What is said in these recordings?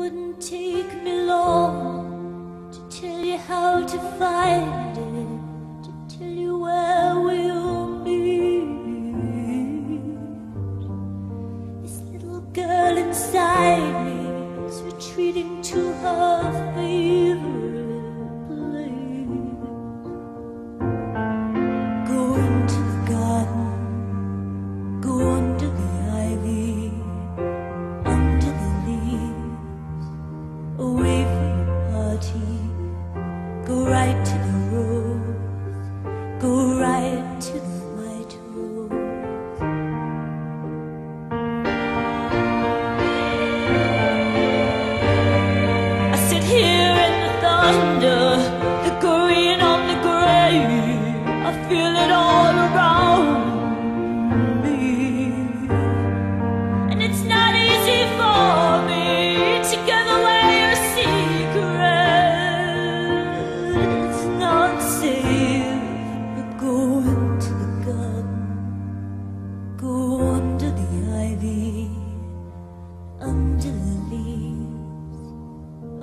wouldn't take me long to tell you how to find it, to tell you where we'll meet. This little girl inside me is retreating to her favorite place. Go into the garden, go under the ivy, under the leaves, away from the party. Go right to the rose, go right to the white rose. I sit here in the thunder, the green on the gray. I feel it all around me, and it's not easy for me to give away your secret. It's not safe, but go into the garden, go under the ivy, under the leaves,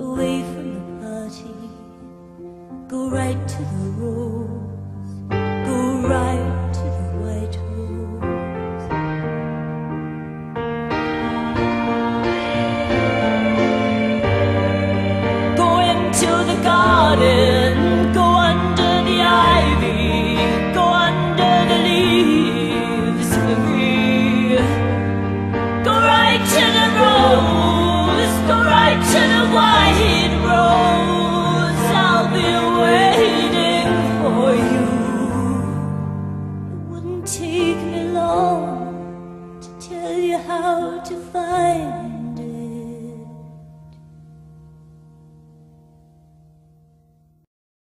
away from the party. Go right to the rose, go right to the white rose. Go into the garden,